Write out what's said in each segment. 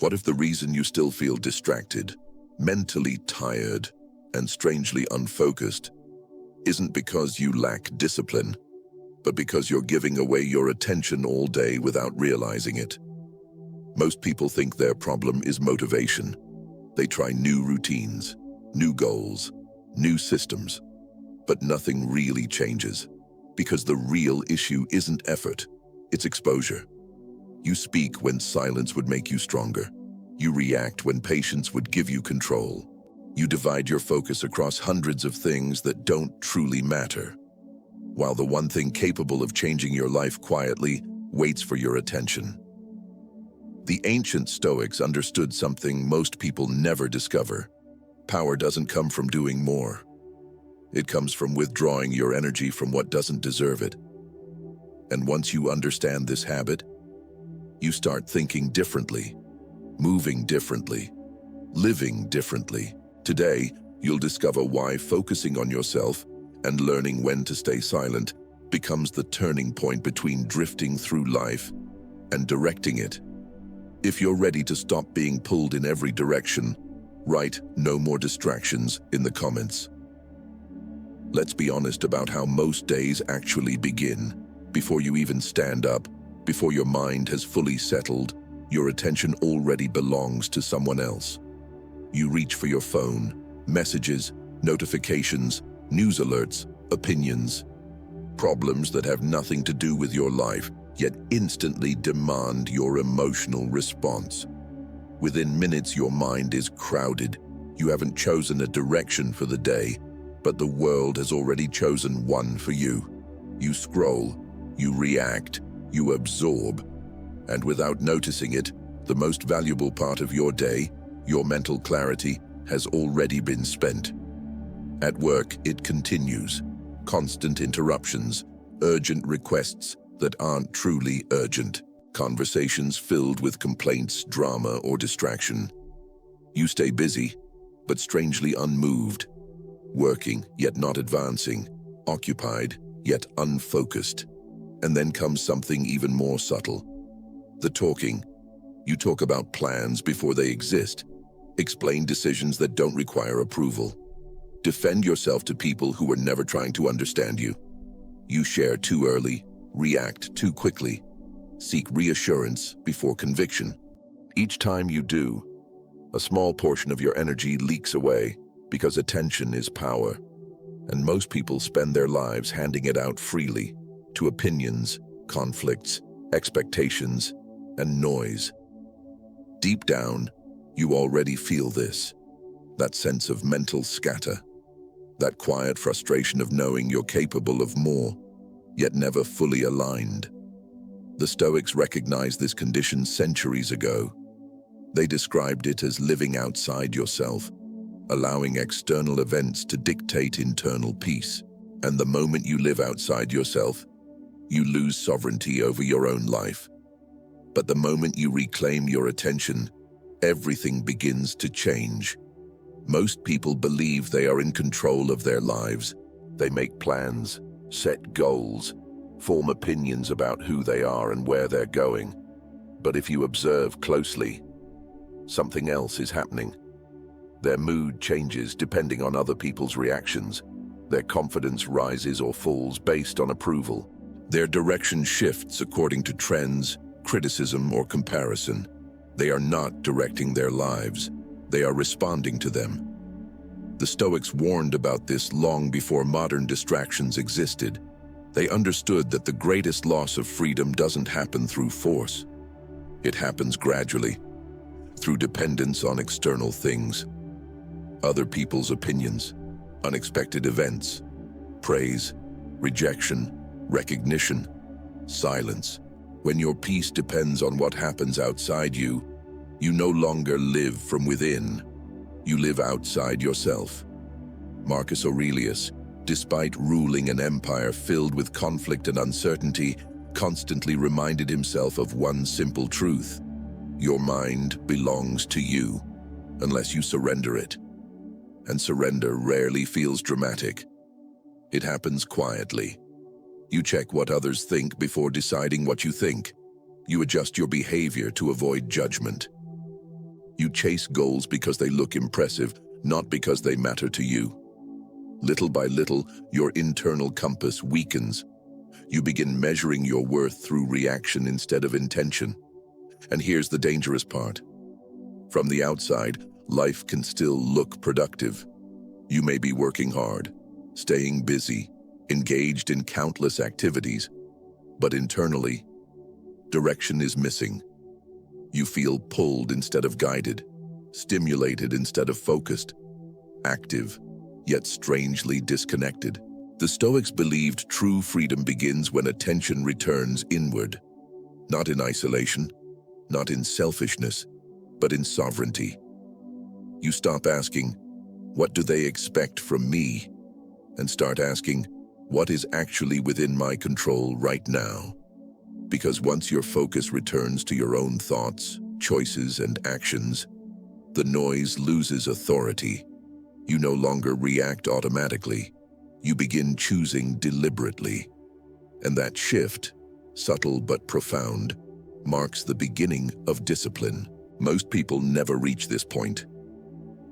What if the reason you still feel distracted, mentally tired, and strangely unfocused isn't because you lack discipline, but because you're giving away your attention all day without realizing it? Most people think their problem is motivation. They try new routines, new goals, new systems, but nothing really changes, because the real issue isn't effort, it's exposure. You speak when silence would make you stronger. You react when patience would give you control. You divide your focus across hundreds of things that don't truly matter, while the one thing capable of changing your life quietly waits for your attention. The ancient Stoics understood something most people never discover. Power doesn't come from doing more. It comes from withdrawing your energy from what doesn't deserve it. And once you understand this habit, you start thinking differently, moving differently, living differently. Today, you'll discover why focusing on yourself and learning when to stay silent becomes the turning point between drifting through life and directing it. If you're ready to stop being pulled in every direction, write "no more distractions" in the comments. Let's be honest about how most days actually begin. Before you even stand up, before your mind has fully settled, your attention already belongs to someone else. You reach for your phone, messages, notifications, news alerts, opinions, problems that have nothing to do with your life, yet instantly demand your emotional response. Within minutes, your mind is crowded. You haven't chosen a direction for the day, but the world has already chosen one for you. You scroll, you react, you absorb, and without noticing it, the most valuable part of your day, your mental clarity, has already been spent. At work, it continues. Constant interruptions, urgent requests that aren't truly urgent, conversations filled with complaints, drama, or distraction. You stay busy, but strangely unmoved. Working, yet not advancing. Occupied, yet unfocused. And then comes something even more subtle. The talking. You talk about plans before they exist. Explain decisions that don't require approval. Defend yourself to people who were never trying to understand you. You share too early, react too quickly, seek reassurance before conviction. Each time you do, a small portion of your energy leaks away because attention is power, and most people spend their lives handing it out freely to opinions, conflicts, expectations, and noise. Deep down, you already feel this, that sense of mental scatter, that quiet frustration of knowing you're capable of more, yet never fully aligned. The Stoics recognized this condition centuries ago. They described it as living outside yourself, allowing external events to dictate internal peace. And the moment you live outside yourself, you lose sovereignty over your own life. But the moment you reclaim your attention, everything begins to change. Most people believe they are in control of their lives. They make plans, set goals, form opinions about who they are and where they're going. But if you observe closely, something else is happening. Their mood changes depending on other people's reactions. Their confidence rises or falls based on approval. Their direction shifts according to trends, criticism, or comparison. They are not directing their lives. They are responding to them. The Stoics warned about this long before modern distractions existed. They understood that the greatest loss of freedom doesn't happen through force. It happens gradually, through dependence on external things, other people's opinions, unexpected events, praise, rejection, recognition, silence. When your peace depends on what happens outside you, you no longer live from within. You live outside yourself. Marcus Aurelius, despite ruling an empire filled with conflict and uncertainty, constantly reminded himself of one simple truth: your mind belongs to you, unless you surrender it. And surrender rarely feels dramatic. It happens quietly. You check what others think before deciding what you think. You adjust your behavior to avoid judgment. You chase goals because they look impressive, not because they matter to you. Little by little, your internal compass weakens. You begin measuring your worth through reaction instead of intention. And here's the dangerous part. From the outside, life can still look productive. You may be working hard, staying busy, engaged in countless activities, but internally, direction is missing. You feel pulled instead of guided, stimulated instead of focused, active, yet strangely disconnected. The Stoics believed true freedom begins when attention returns inward, not in isolation, not in selfishness, but in sovereignty. You stop asking, "What do they expect from me?" and start asking, "What is actually within my control right now?" Because once your focus returns to your own thoughts, choices, and actions, the noise loses authority. You no longer react automatically. You begin choosing deliberately. And that shift, subtle but profound, marks the beginning of discipline. Most people never reach this point.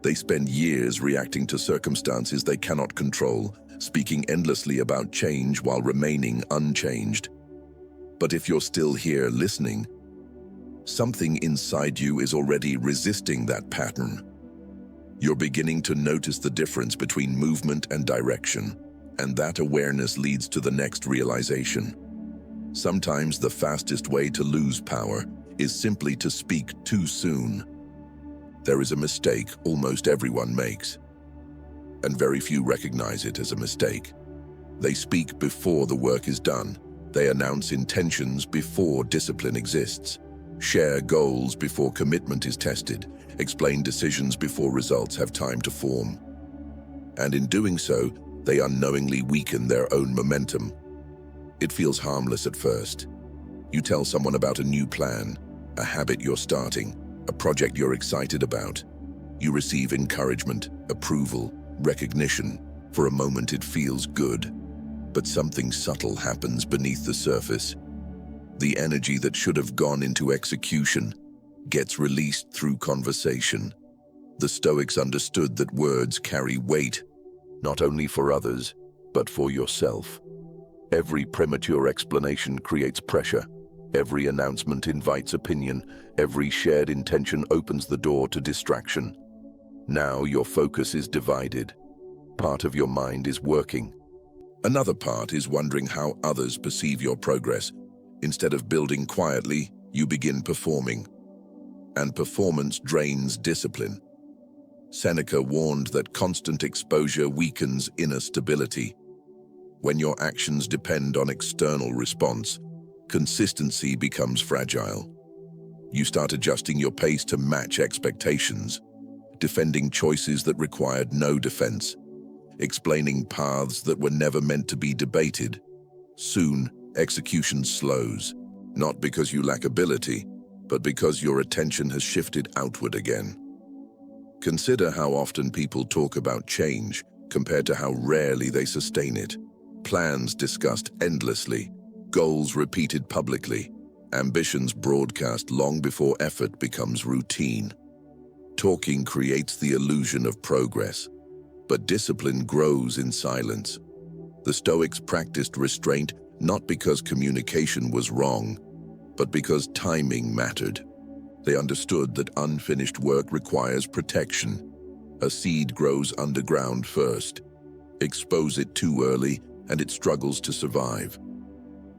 They spend years reacting to circumstances they cannot control, speaking endlessly about change while remaining unchanged. But if you're still here listening, something inside you is already resisting that pattern. You're beginning to notice the difference between movement and direction, and that awareness leads to the next realization. Sometimes the fastest way to lose power is simply to speak too soon. There is a mistake almost everyone makes, and very few recognize it as a mistake. They speak before the work is done. They announce intentions before discipline exists, share goals before commitment is tested, explain decisions before results have time to form. And in doing so, they unknowingly weaken their own momentum. It feels harmless at first. You tell someone about a new plan, a habit you're starting, a project you're excited about. You receive encouragement, approval, recognition. For a moment it feels good, but something subtle happens beneath the surface. The energy that should have gone into execution gets released through conversation. The Stoics understood that words carry weight, not only for others, but for yourself. Every premature explanation creates pressure. Every announcement invites opinion. Every shared intention opens the door to distraction. Now your focus is divided. Part of your mind is working. Another part is wondering how others perceive your progress. Instead of building quietly, you begin performing. And performance drains discipline. Seneca warned that constant exposure weakens inner stability. When your actions depend on external response, consistency becomes fragile. You start adjusting your pace to match expectations, defending choices that required no defense, explaining paths that were never meant to be debated. Soon, execution slows, not because you lack ability, but because your attention has shifted outward again. Consider how often people talk about change compared to how rarely they sustain it. Plans discussed endlessly, goals repeated publicly, ambitions broadcast long before effort becomes routine. Talking creates the illusion of progress, but discipline grows in silence. The Stoics practiced restraint not because communication was wrong, but because timing mattered. They understood that unfinished work requires protection. A seed grows underground first. Expose it too early, and it struggles to survive.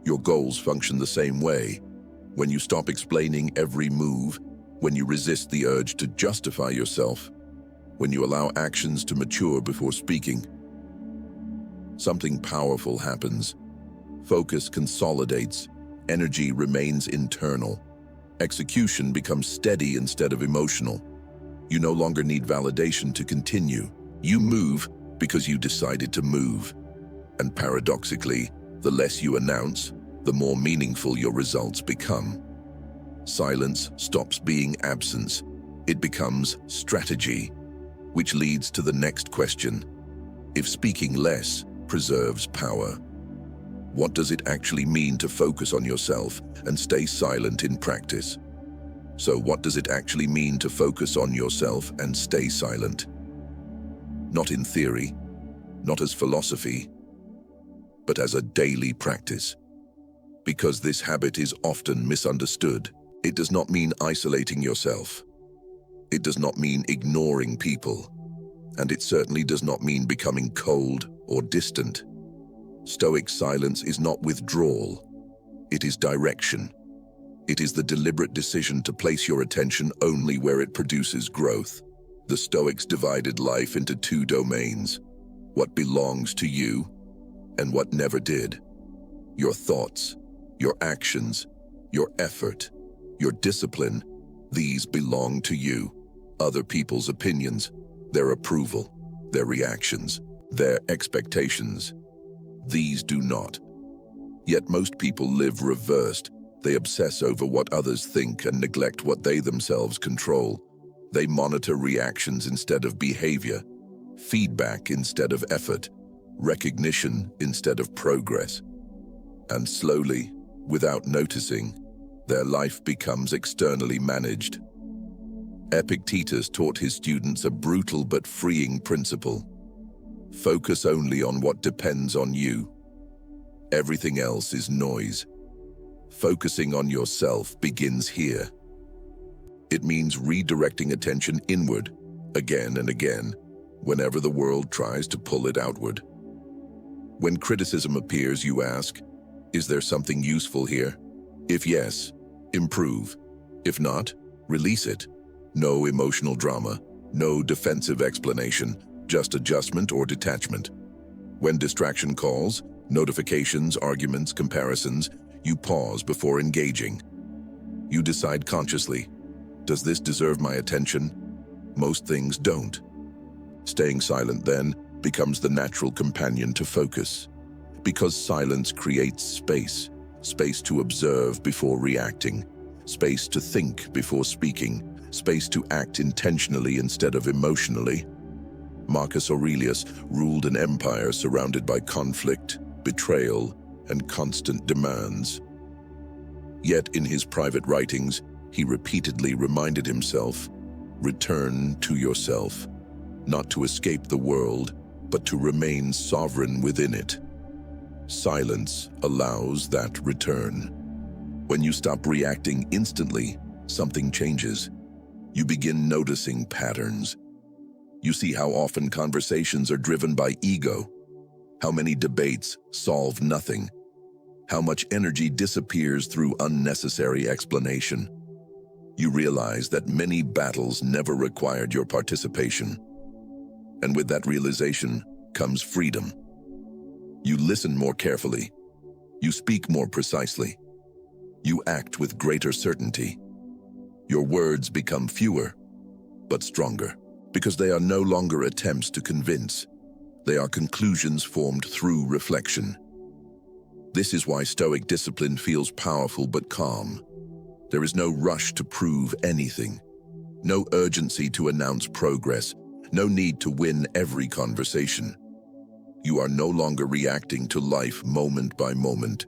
Your goals function the same way. When you stop explaining every move, when you resist the urge to justify yourself, when you allow actions to mature before speaking, something powerful happens. Focus consolidates, energy remains internal. Execution becomes steady instead of emotional. You no longer need validation to continue. You move because you decided to move. And paradoxically, the less you announce, the more meaningful your results become. Silence stops being absence. It becomes strategy, which leads to the next question. If speaking less preserves power, what does it actually mean to focus on yourself and stay silent in practice? So what does it actually mean to focus on yourself and stay silent? Not in theory, not as philosophy, but as a daily practice. Because this habit is often misunderstood, it does not mean isolating yourself. It does not mean ignoring people, and it certainly does not mean becoming cold or distant. Stoic silence is not withdrawal, it is direction. It is the deliberate decision to place your attention only where it produces growth. The Stoics divided life into two domains: what belongs to you and what never did. Your thoughts, your actions, your effort, your discipline, these belong to you. Other people's opinions, their approval, their reactions, their expectations, these do not. Yet most people live reversed. They obsess over what others think and neglect what they themselves control. They monitor reactions instead of behavior, feedback instead of effort, recognition instead of progress. And slowly, without noticing, their life becomes externally managed. Epictetus taught his students a brutal but freeing principle. Focus only on what depends on you. Everything else is noise. Focusing on yourself begins here. It means redirecting attention inward, again and again, whenever the world tries to pull it outward. When criticism appears, you ask, is there something useful here? If yes, improve. If not, release it. No emotional drama, no defensive explanation, just adjustment or detachment. When distraction calls, notifications, arguments, comparisons, you pause before engaging. You decide consciously, does this deserve my attention? Most things don't. Staying silent then becomes the natural companion to focus, because silence creates space, space to observe before reacting, space to think before speaking, space to act intentionally instead of emotionally. Marcus Aurelius ruled an empire surrounded by conflict, betrayal, and constant demands. Yet in his private writings, he repeatedly reminded himself, return to yourself, not to escape the world, but to remain sovereign within it. Silence allows that return. When you stop reacting instantly, something changes. You begin noticing patterns. You see how often conversations are driven by ego, how many debates solve nothing, how much energy disappears through unnecessary explanation. You realize that many battles never required your participation. And with that realization comes freedom. You listen more carefully. You speak more precisely. You act with greater certainty. Your words become fewer, but stronger, because they are no longer attempts to convince. They are conclusions formed through reflection. This is why Stoic discipline feels powerful but calm. There is no rush to prove anything, no urgency to announce progress, no need to win every conversation. You are no longer reacting to life moment by moment.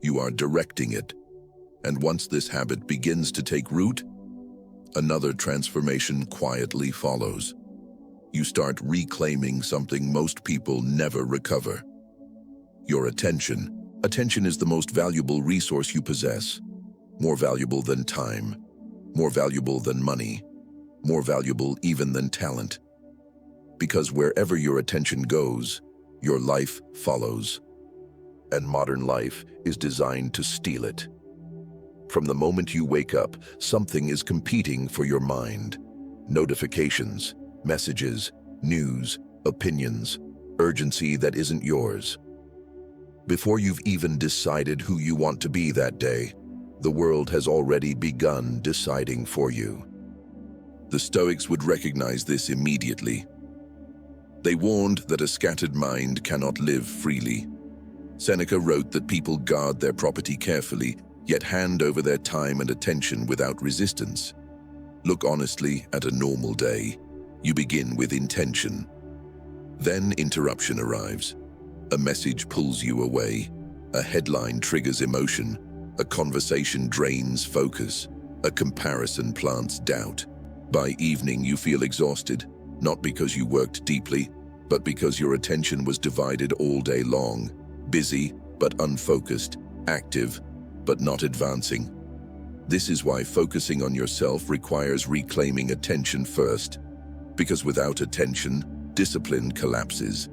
You are directing it. And once this habit begins to take root, another transformation quietly follows. You start reclaiming something most people never recover: your attention. Attention is the most valuable resource you possess. More valuable than time, more valuable than money, more valuable even than talent. Because wherever your attention goes, your life follows. And modern life is designed to steal it. From the moment you wake up, something is competing for your mind. Notifications, messages, news, opinions, urgency that isn't yours. Before you've even decided who you want to be that day, the world has already begun deciding for you. The Stoics would recognize this immediately. They warned that a scattered mind cannot live freely. Seneca wrote that people guard their property carefully, yet hand over their time and attention without resistance. Look honestly at a normal day. You begin with intention. Then interruption arrives. A message pulls you away. A headline triggers emotion. A conversation drains focus. A comparison plants doubt. By evening, you feel exhausted, not because you worked deeply, but because your attention was divided all day long, busy but unfocused, active but not advancing. This is why focusing on yourself requires reclaiming attention first, because without attention, discipline collapses.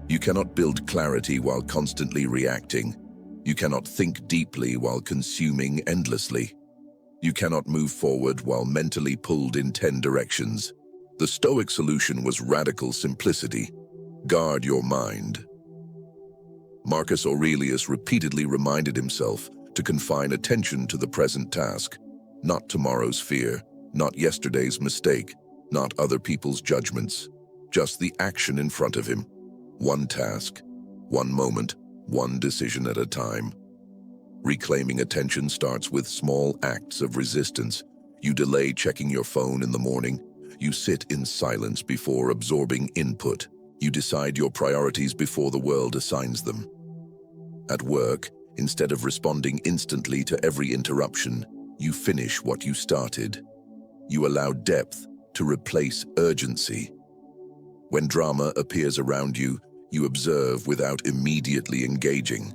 You cannot build clarity while constantly reacting. You cannot think deeply while consuming endlessly. You cannot move forward while mentally pulled in 10 directions. The Stoic solution was radical simplicity. Guard your mind. Marcus Aurelius repeatedly reminded himself to confine attention to the present task, not tomorrow's fear, not yesterday's mistake, not other people's judgments, just the action in front of him. One task, one moment, one decision at a time. Reclaiming attention starts with small acts of resistance. You delay checking your phone in the morning. You sit in silence before absorbing input. You decide your priorities before the world assigns them. At work, instead of responding instantly to every interruption, you finish what you started. You allow depth to replace urgency. When drama appears around you, you observe without immediately engaging.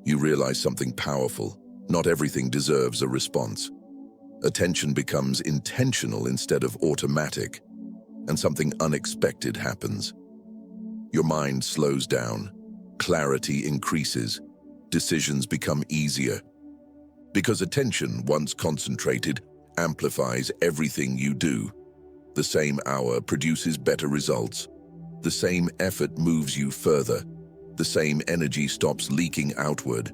You realize something powerful. Not everything deserves a response. Attention becomes intentional instead of automatic, and something unexpected happens. Your mind slows down, clarity increases, decisions become easier. Because attention, once concentrated, amplifies everything you do. The same hour produces better results. The same effort moves you further. The same energy stops leaking outward.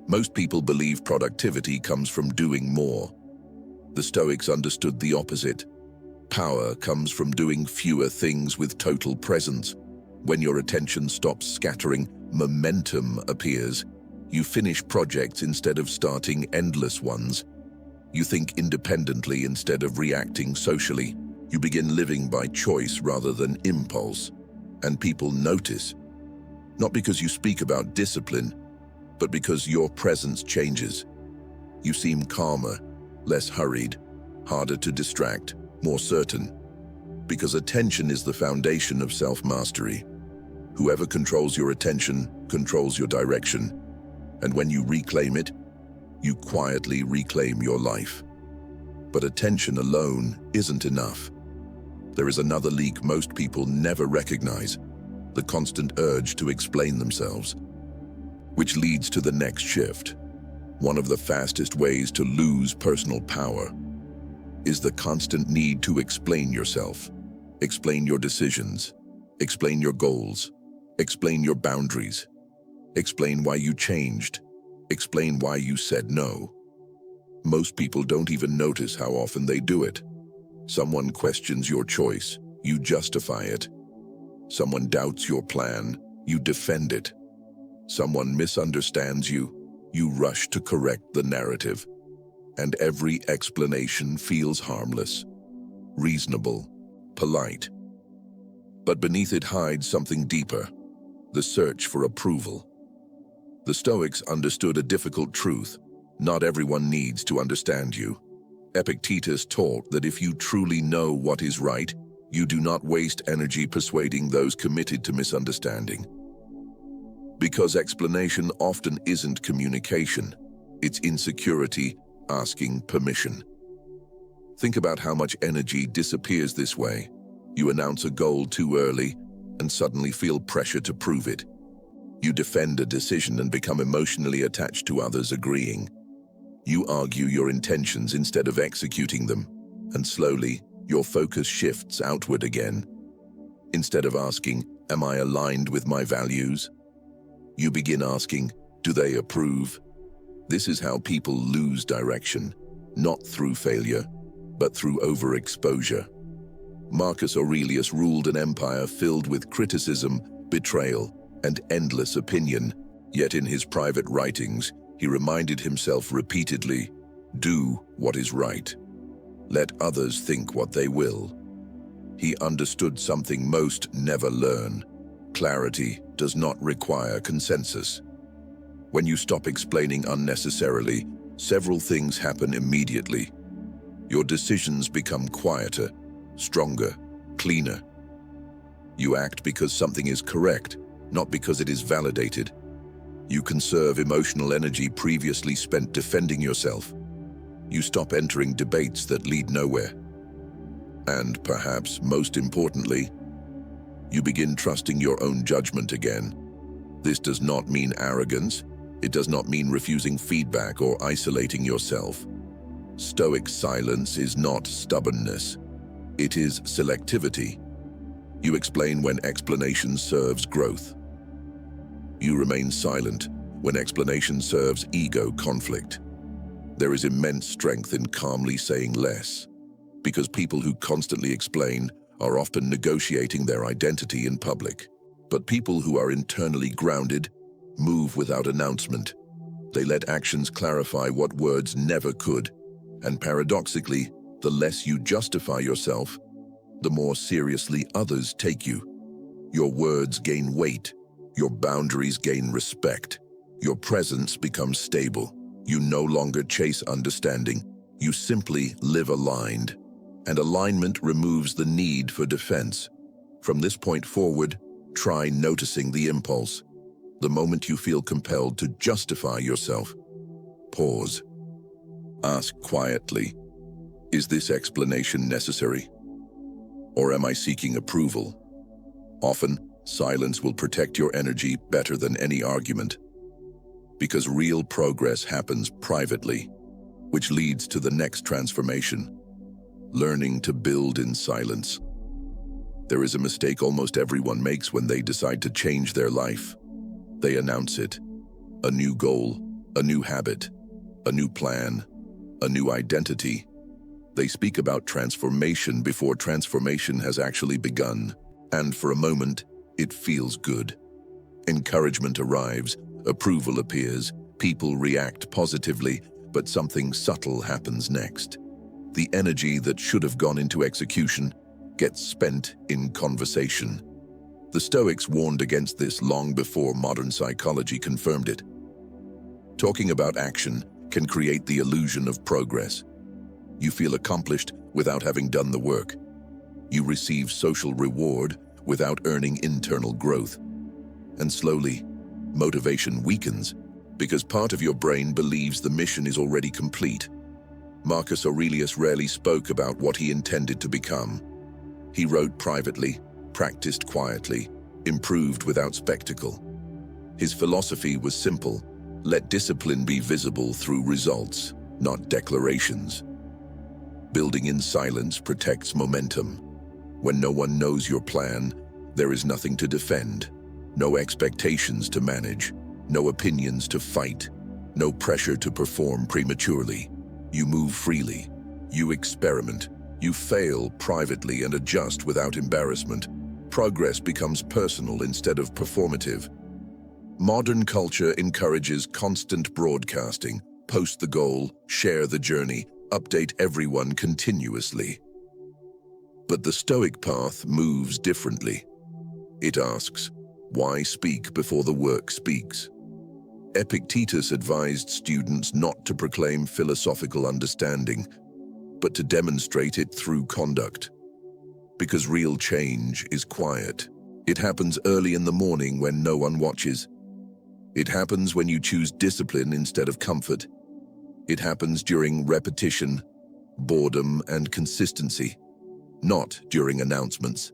Most people believe productivity comes from doing more. The Stoics understood the opposite. Power comes from doing fewer things with total presence. When your attention stops scattering, momentum appears. You finish projects instead of starting endless ones. You think independently instead of reacting socially. You begin living by choice rather than impulse. And people notice. Not because you speak about discipline, but because your presence changes. You seem calmer, less hurried, harder to distract, more certain. Because attention is the foundation of self-mastery. Whoever controls your attention controls your direction. And when you reclaim it, you quietly reclaim your life. But attention alone isn't enough. There is another leak most people never recognize. The constant urge to explain themselves, which leads to the next shift. One of the fastest ways to lose personal power is the constant need to explain yourself, explain your decisions, explain your goals, explain your boundaries, explain why you changed, explain why you said no. Most people don't even notice how often they do it. Someone questions your choice, you justify it. Someone doubts your plan, you defend it. Someone misunderstands you, you rush to correct the narrative. And every explanation feels harmless, reasonable, polite. But beneath it hides something deeper, the search for approval. The Stoics understood a difficult truth. Not everyone needs to understand you. Epictetus taught that if you truly know what is right, you do not waste energy persuading those committed to misunderstanding. Because explanation often isn't communication, it's insecurity asking permission. Think about how much energy disappears this way. You announce a goal too early and suddenly feel pressure to prove it. You defend a decision and become emotionally attached to others agreeing. You argue your intentions instead of executing them, and slowly, your focus shifts outward again. Instead of asking, "Am I aligned with my values?" you begin asking, "Do they approve?" This is how people lose direction, not through failure, but through overexposure. Marcus Aurelius ruled an empire filled with criticism, betrayal, and endless opinion, yet in his private writings, he reminded himself repeatedly, "Do what is right. Let others think what they will." He understood something most never learn. Clarity does not require consensus. When you stop explaining unnecessarily, Several things happen immediately. Your decisions become quieter, stronger, cleaner. You act because something is correct, not because it is validated. You conserve emotional energy previously spent defending yourself. You stop entering debates that lead nowhere. And perhaps most importantly, you begin trusting your own judgment again. This does not mean arrogance. It does not mean refusing feedback or isolating yourself. Stoic silence is not stubbornness. It is selectivity. You explain when explanation serves growth. You remain silent when explanation serves ego conflict. There is immense strength in calmly saying less, because people who constantly explain are often negotiating their identity in public. But people who are internally grounded move without announcement. They let actions clarify what words never could. And paradoxically, the less you justify yourself, the more seriously others take you. Your words gain weight. Your boundaries gain respect. Your presence becomes stable. You no longer chase understanding. You simply live aligned. And alignment removes the need for defense. From this point forward, try noticing the impulse. The moment you feel compelled to justify yourself, pause. Ask quietly, is this explanation necessary? Or am I seeking approval? Often, silence will protect your energy better than any argument. Because real progress happens privately, which leads to the next transformation. Learning to build in silence. There is a mistake almost everyone makes when they decide to change their life. They announce it. A new goal, a new habit, a new plan, a new identity. They speak about transformation before transformation has actually begun. And for a moment, it feels good. Encouragement arrives, approval appears, people react positively, but something subtle happens next. The energy that should have gone into execution gets spent in conversation. The Stoics warned against this long before modern psychology confirmed it. Talking about action can create the illusion of progress. You feel accomplished without having done the work. You receive social reward without earning internal growth. And slowly, motivation weakens because part of your brain believes the mission is already complete. Marcus Aurelius rarely spoke about what he intended to become. He wrote privately, practiced quietly, improved without spectacle. His philosophy was simple: let discipline be visible through results, not declarations. Building in silence protects momentum. When no one knows your plan, there is nothing to defend, no expectations to manage, no opinions to fight, no pressure to perform prematurely. You move freely, you experiment, you fail privately and adjust without embarrassment. Progress becomes personal instead of performative. Modern culture encourages constant broadcasting. Post the goal, share the journey, update everyone continuously. But the Stoic path moves differently. It asks, why speak before the work speaks? Epictetus advised students not to proclaim philosophical understanding, but to demonstrate it through conduct. Because real change is quiet. It happens early in the morning when no one watches. It happens when you choose discipline instead of comfort. It happens during repetition, boredom, and consistency, not during announcements.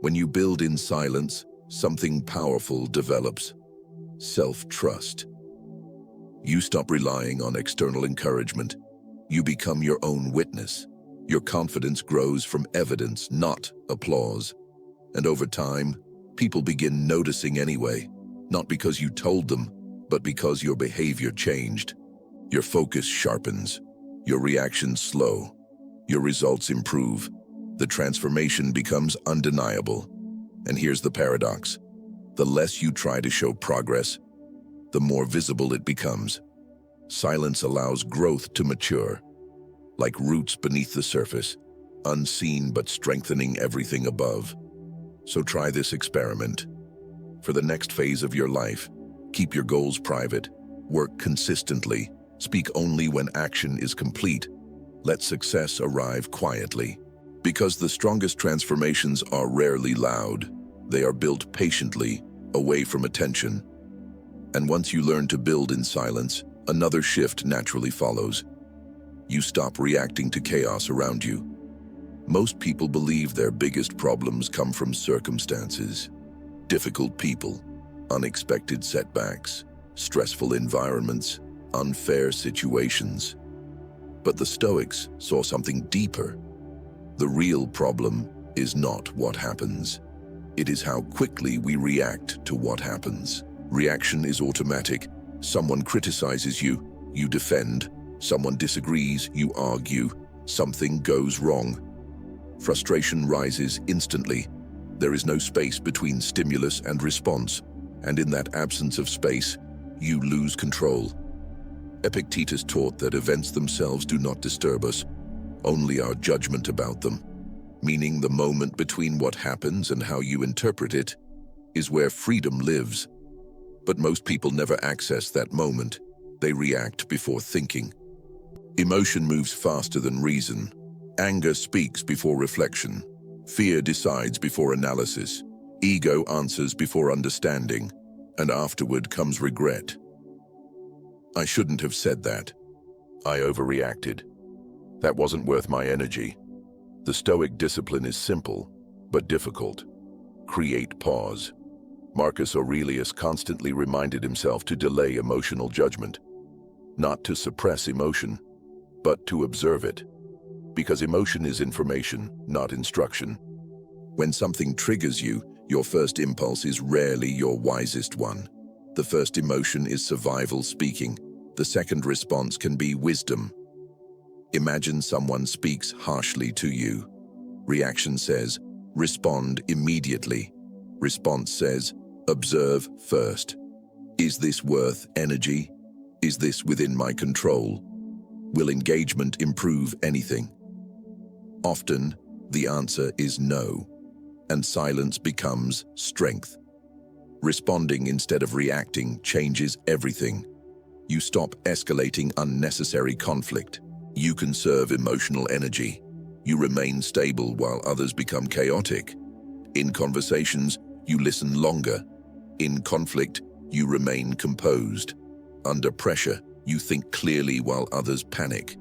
When you build in silence, something powerful develops: self-trust. You stop relying on external encouragement. You become your own witness. Your confidence grows from evidence, not applause. And over time, people begin noticing anyway, not because you told them, but because your behavior changed. Your focus sharpens. Your reactions slow. Your results improve. The transformation becomes undeniable. And here's the paradox. The less you try to show progress, the more visible it becomes. Silence allows growth to mature, like roots beneath the surface, unseen but strengthening everything above. So try this experiment. For the next phase of your life, keep your goals private, work consistently, Speak only when action is complete. Let success arrive quietly. Because the strongest transformations are rarely loud, they are built patiently, away from attention. And once you learn to build in silence, another shift naturally follows. You stop reacting to chaos around you. Most people believe their biggest problems come from circumstances. Difficult people, unexpected setbacks, stressful environments, unfair situations. But the Stoics saw something deeper. The real problem is not what happens. It is how quickly we react to what happens. Reaction is automatic. Someone criticizes you, you defend. Someone disagrees, you argue. Something goes wrong. Frustration rises instantly. There is no space between stimulus and response, and in that absence of space, you lose control. Epictetus taught that events themselves do not disturb us, only our judgment about them, meaning the moment between what happens and how you interpret it is where freedom lives. But most people never access that moment. They react before thinking. Emotion moves faster than reason. Anger speaks before reflection. Fear decides before analysis. Ego answers before understanding. And afterward comes regret. I shouldn't have said that. I overreacted. That wasn't worth my energy. The Stoic discipline is simple, but difficult. Create pause. Marcus Aurelius constantly reminded himself to delay emotional judgment. Not to suppress emotion, but to observe it. Because emotion is information, not instruction. When something triggers you, your first impulse is rarely your wisest one. The first emotion is survival speaking. The second response can be wisdom. Imagine someone speaks harshly to you. Reaction says, respond immediately. Response says, observe first. Is this worth energy? Is this within my control? Will engagement improve anything? Often, the answer is no, and silence becomes strength. Responding instead of reacting changes everything. You stop escalating unnecessary conflict. You conserve emotional energy. You remain stable while others become chaotic. In conversations, you listen longer. In conflict, you remain composed. Under pressure, you think clearly while others panic.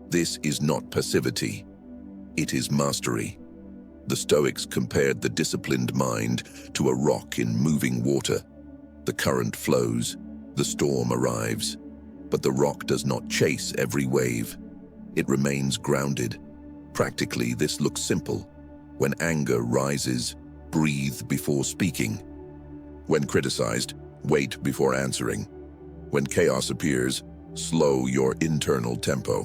This is not passivity. It is mastery. The Stoics compared the disciplined mind to a rock in moving water. The current flows, the storm arrives, but the rock does not chase every wave. It remains grounded. Practically, this looks simple. When anger rises, breathe before speaking. When criticized, wait before answering. When chaos appears, slow your internal tempo.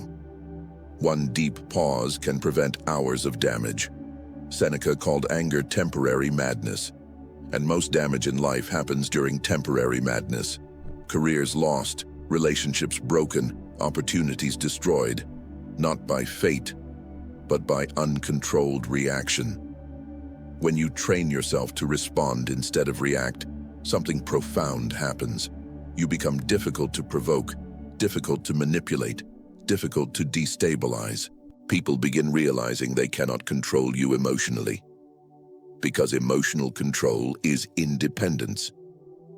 One deep pause can prevent hours of damage. Seneca called anger temporary madness, and most damage in life happens during temporary madness. Careers lost, relationships broken, opportunities destroyed, not by fate, but by uncontrolled reaction. When you train yourself to respond instead of react, something profound happens. You become difficult to provoke, difficult to manipulate, difficult to destabilize. People begin realizing they cannot control you emotionally. Because emotional control is independence.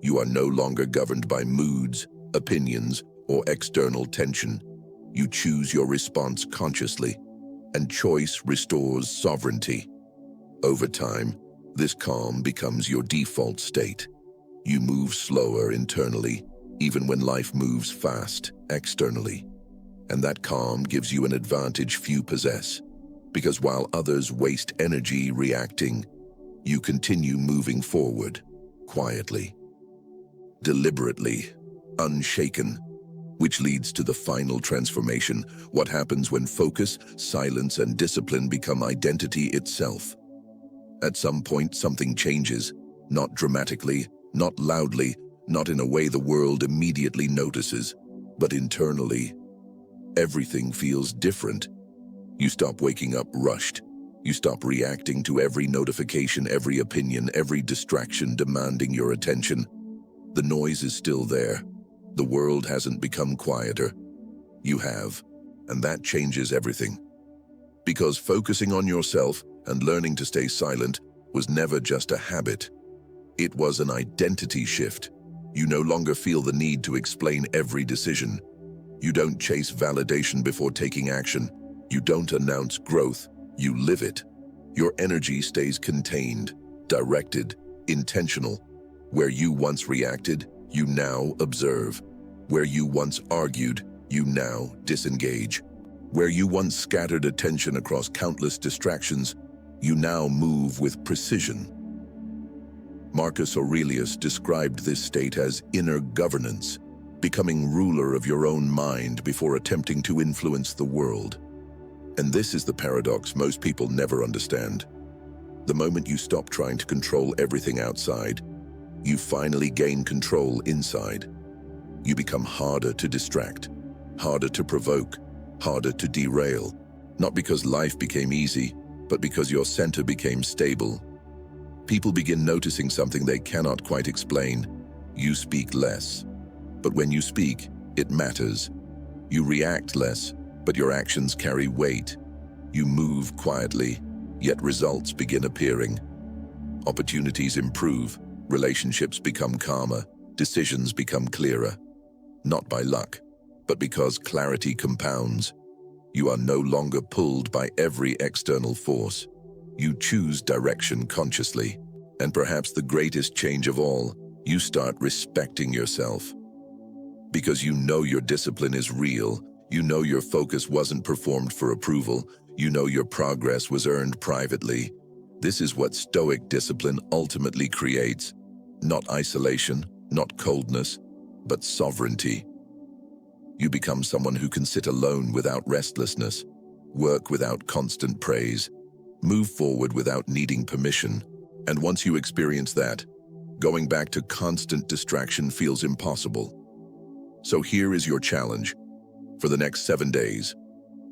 You are no longer governed by moods, opinions, or external tension. You choose your response consciously, and choice restores sovereignty. Over time, this calm becomes your default state. You move slower internally, even when life moves fast externally. And that calm gives you an advantage few possess, because while others waste energy reacting, you continue moving forward, quietly, deliberately, unshaken, which leads to the final transformation, what happens when focus, silence, and discipline become identity itself. At some point, something changes, not dramatically, not loudly, not in a way the world immediately notices, but internally. Everything feels different. You stop waking up rushed. You stop reacting to every notification, every opinion, every distraction demanding your attention. The noise is still there. The world hasn't become quieter, You have, and that changes everything. Because focusing on yourself and learning to stay silent was never just a habit. It was an identity shift. You no longer feel the need to explain every decision. You don't chase validation before taking action. You don't announce growth, you live it. Your energy stays contained, directed, intentional. Where you once reacted, you now observe. Where you once argued, you now disengage. Where you once scattered attention across countless distractions, you now move with precision. Marcus Aurelius described this state as inner governance, becoming ruler of your own mind before attempting to influence the world. And this is the paradox most people never understand. The moment you stop trying to control everything outside, you finally gain control inside. You become harder to distract, harder to provoke, harder to derail, not because life became easy, but because your center became stable. People begin noticing something they cannot quite explain. You speak less. But when you speak, it matters. You react less, but your actions carry weight. You move quietly, yet results begin appearing. Opportunities improve, relationships become calmer, decisions become clearer. Not by luck, but because clarity compounds. You are no longer pulled by every external force. You choose direction consciously. And perhaps the greatest change of all, you start respecting yourself. Because you know your discipline is real, you know your focus wasn't performed for approval, you know your progress was earned privately. This is what Stoic discipline ultimately creates. Not isolation, not coldness, but sovereignty. You become someone who can sit alone without restlessness, work without constant praise, move forward without needing permission. And once you experience that, going back to constant distraction feels impossible. So here is your challenge. For the next 7 days,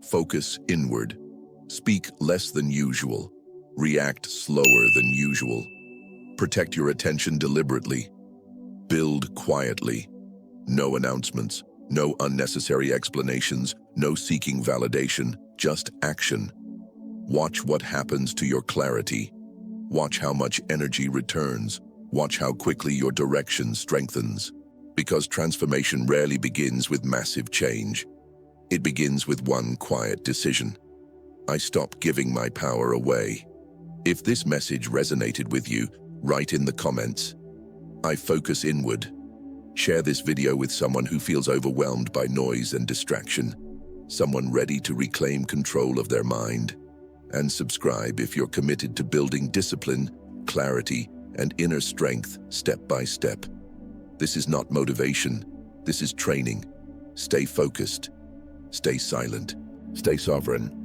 focus inward. Speak less than usual. React slower than usual. Protect your attention deliberately. Build quietly. No announcements, no unnecessary explanations, no seeking validation, just action. Watch what happens to your clarity. Watch how much energy returns. Watch how quickly your direction strengthens. Because transformation rarely begins with massive change. It begins with one quiet decision. I stop giving my power away. If this message resonated with you, write in the comments. I focus inward. Share this video with someone who feels overwhelmed by noise and distraction. Someone ready to reclaim control of their mind. And subscribe if you're committed to building discipline, clarity, and inner strength step by step. This is not motivation. This is training. Stay focused. Stay silent. Stay sovereign.